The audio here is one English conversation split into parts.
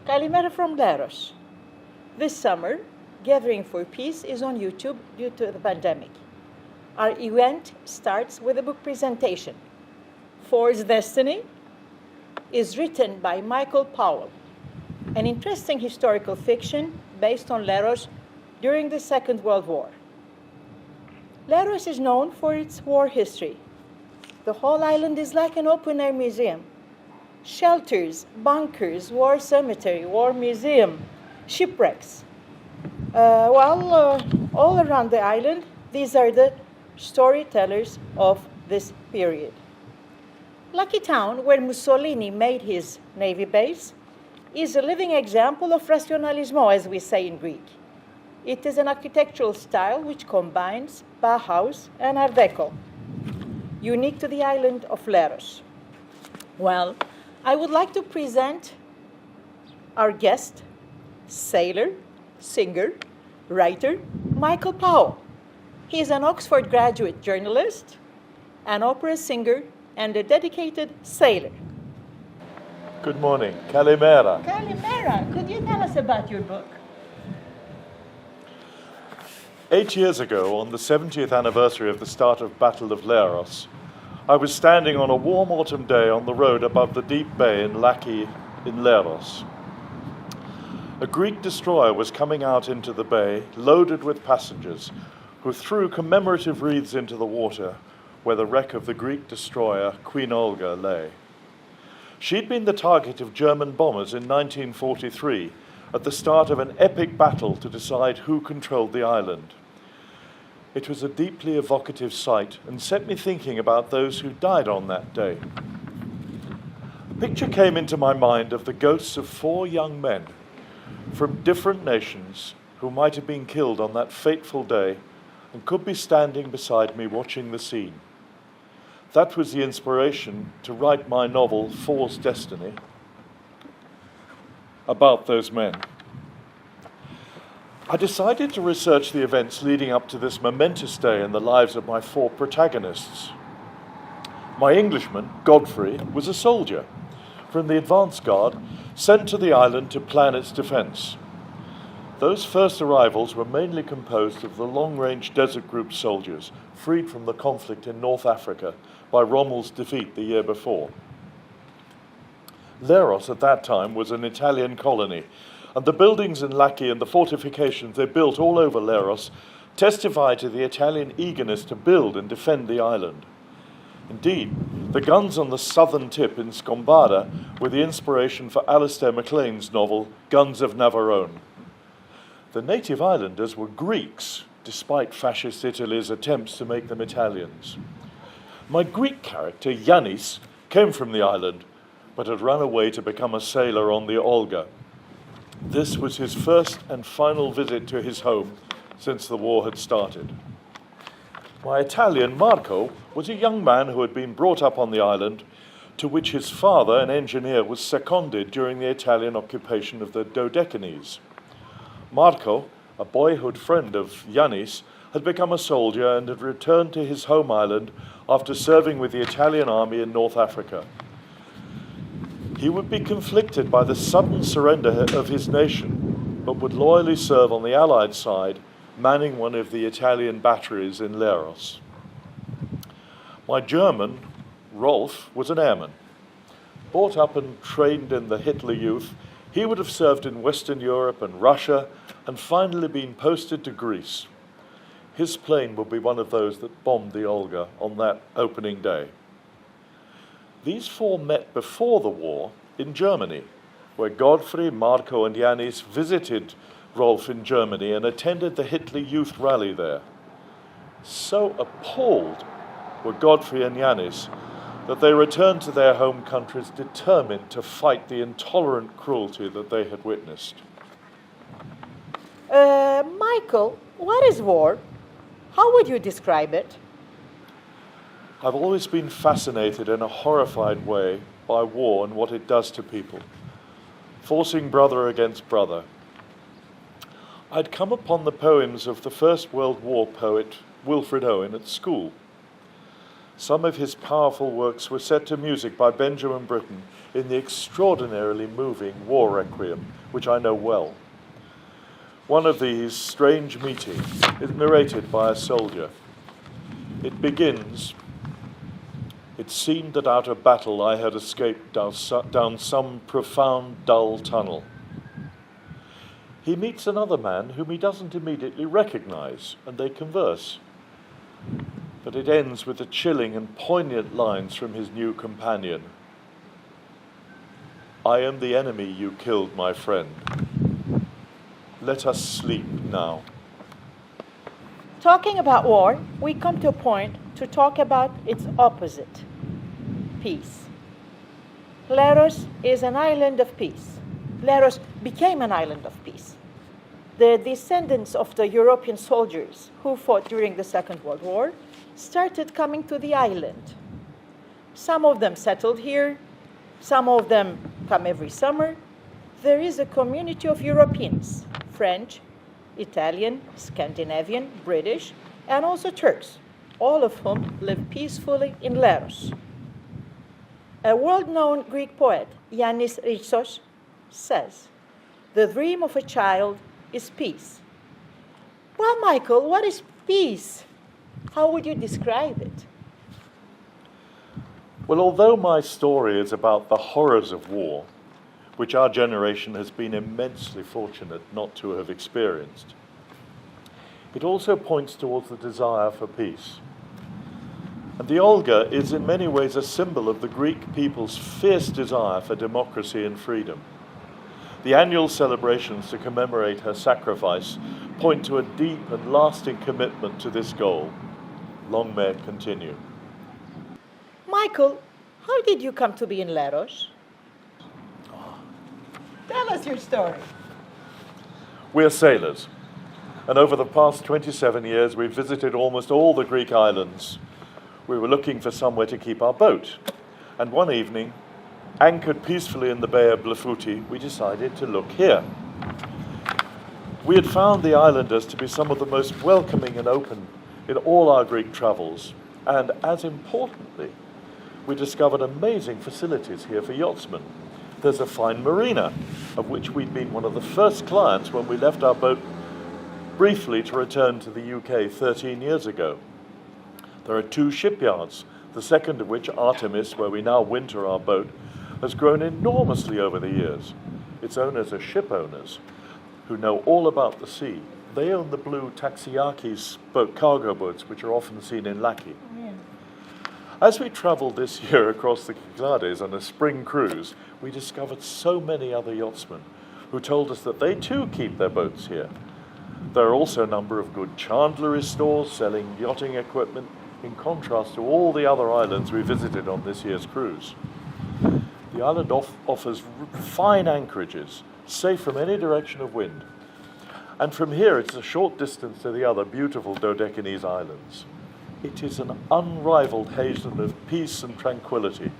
Kalimera from Laros. This summer, Gathering for Peace is on YouTube due to the pandemic. Our event starts with a book presentation. Ford's Destiny is written by Michael Powell, an interesting historical fiction based on Laros during the Second World War. Laros is known for its war history. The whole island is like an open-air museum. Shelters, bunkers, war cemetery, war museum, shipwrecks. All around the island, these are the storytellers of this period. Lucky Town, where Mussolini made his navy base, is a living example of rationalismo, as we say in Greek. It is an architectural style which combines Bauhaus and Art Deco, unique to the island of Leros. Well, I would like to present our guest, sailor, singer, writer, Michael Powell. He is an Oxford graduate journalist, an opera singer, and a dedicated sailor. Good morning. Kalimera. Kalimera, could you tell us about your book? 8 years ago, on the 70th anniversary of the start of Battle of Leros, I was standing on a warm autumn day on the road above the deep bay in Laki in Leros. A Greek destroyer was coming out into the bay, loaded with passengers, who threw commemorative wreaths into the water where the wreck of the Greek destroyer Queen Olga lay. She'd been the target of German bombers in 1943 at the start of an epic battle to decide who controlled the island. It was a deeply evocative sight and set me thinking about those who died on that day. A picture came into my mind of the ghosts of 4 young men from different nations who might have been killed on that fateful day and could be standing beside me watching the scene. That was the inspiration to write my novel, Ford's Destiny, about those men. I decided to research the events leading up to this momentous day in the lives of my 4 protagonists. My Englishman, Godfrey, was a soldier from the advance guard sent to the island to plan its defense. Those first arrivals were mainly composed of the long-range Desert Group soldiers freed from the conflict in North Africa by Rommel's defeat the year before. Leros at that time was an Italian colony, and the buildings in Laki and the fortifications they built all over Leros testify to the Italian eagerness to build and defend the island. Indeed, the guns on the southern tip in Scombada were the inspiration for Alistair MacLean's novel Guns of Navarone. The native islanders were Greeks, despite fascist Italy's attempts to make them Italians. My Greek character, Yannis, came from the island, but had run away to become a sailor on the Olga. This was his first and final visit to his home since the war had started. My Italian, Marco, was a young man who had been brought up on the island, to which his father, an engineer, was seconded during the Italian occupation of the Dodecanese. Marco, a boyhood friend of Yannis, had become a soldier and had returned to his home island after serving with the Italian army in North Africa. He would be conflicted by the sudden surrender of his nation, but would loyally serve on the Allied side, manning one of the Italian batteries in Leros. My German, Rolf, was an airman. Brought up and trained in the Hitler Youth, he would have served in Western Europe and Russia and finally been posted to Greece. His plane would be one of those that bombed the Olga on that opening day. These 4 met before the war in Germany, where Godfrey, Marco, and Yannis visited Rolf in Germany and attended the Hitler Youth rally there. So appalled were Godfrey and Yannis that they returned to their home countries determined to fight the intolerant cruelty that they had witnessed. Michael, what is war? How would you describe it? I've always been fascinated in a horrified way by war and what it does to people, forcing brother against brother. I'd come upon the poems of the First World War poet Wilfred Owen at school. Some of his powerful works were set to music by Benjamin Britten in the extraordinarily moving War Requiem, which I know well. One of these strange meetings is narrated by a soldier. It begins, "It seemed that out of battle I had escaped down some profound, dull tunnel." He meets another man whom he doesn't immediately recognize, and they converse. But it ends with the chilling and poignant lines from his new companion. "I am the enemy you killed, my friend. Let us sleep now." Talking about war, we come to a point to talk about its opposite, peace. Leros is an island of peace. Leros became an island of peace. The descendants of the European soldiers who fought during the Second World War started coming to the island. Some of them settled here, some of them come every summer. There is a community of Europeans, French, Italian, Scandinavian, British, and also Turks, all of whom live peacefully in Leros. A world-known Greek poet, Yannis Ritsos, says, "The dream of a child is peace." Well, Michael, what is peace? How would you describe it? Well, although my story is about the horrors of war, which our generation has been immensely fortunate not to have experienced, it also points towards the desire for peace. And the Olga is in many ways a symbol of the Greek people's fierce desire for democracy and freedom. The annual celebrations to commemorate her sacrifice point to a deep and lasting commitment to this goal. Long may it continue. Michael, how did you come to be in Leros? Tell us your story. We're sailors, and over the past 27 years we've visited almost all the Greek islands. We were looking for somewhere to keep our boat, and one evening, anchored peacefully in the Bay of Blefouti, we decided to look here. We had found the islanders to be some of the most welcoming and open in all our Greek travels, and as importantly, we discovered amazing facilities here for yachtsmen. There's a fine marina, of which we'd been one of the first clients when we left our boat briefly to return to the UK 13 years ago. There are 2 shipyards, the second of which, Artemis, where we now winter our boat, has grown enormously over the years. Its owners are ship owners who know all about the sea. They own the blue Taxiakis cargo boats, which are often seen in Laki. Yeah. As we travelled this year across the Cyclades on a spring cruise, we discovered so many other yachtsmen who told us that they too keep their boats here. There are also a number of good chandlery stores selling yachting equipment, in contrast to all the other islands we visited on this year's cruise. The island offers fine anchorages, safe from any direction of wind. And from here, it's a short distance to the other beautiful Dodecanese islands. It is an unrivaled haven of peace and tranquility.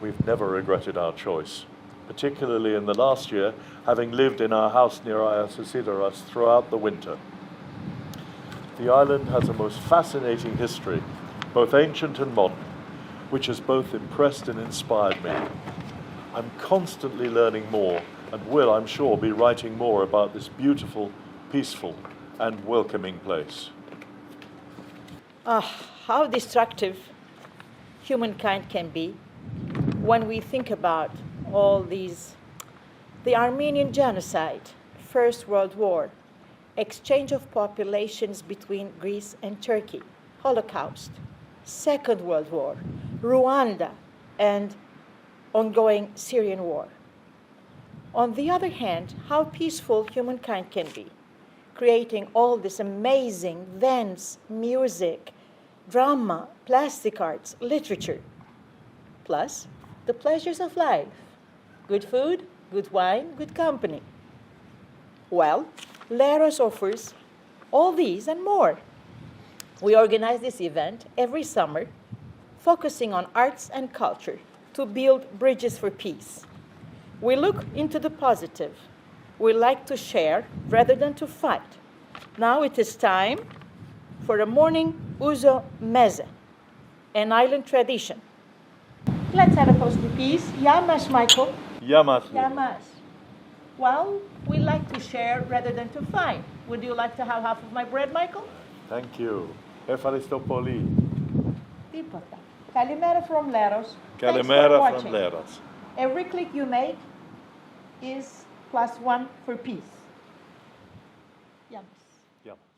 We've never regretted our choice, particularly in the last year, having lived in our house near Iasissidoros throughout the winter. The island has a most fascinating history, both ancient and modern, which has both impressed and inspired me. I'm constantly learning more and will, I'm sure, be writing more about this beautiful, peaceful, and welcoming place. How destructive humankind can be when we think about all these, the Armenian genocide, First World War, exchange of populations between Greece and Turkey, Holocaust, Second World War, Rwanda, and ongoing Syrian war. On the other hand, how peaceful humankind can be, creating all this amazing dance, music, drama, plastic arts, literature, plus the pleasures of life, good food, good wine, good company. Well, Leros offers all these and more. We organize this event every summer, focusing on arts and culture to build bridges for peace. We look into the positive. We like to share rather than to fight. Now it is time for a morning ouzo meze. an island tradition. Let's have a toasty peace. Yamas, Michael. Yamas. Yamas. Well, we like to share rather than to fight. Would you like to have half of my bread, Michael? Thank you. Efaristopoli. Τίποτα. Kalimera from Leros. Thanks for Kalimera watching. from Leros. Every click you make is +1 for peace. Yamas. Yamas.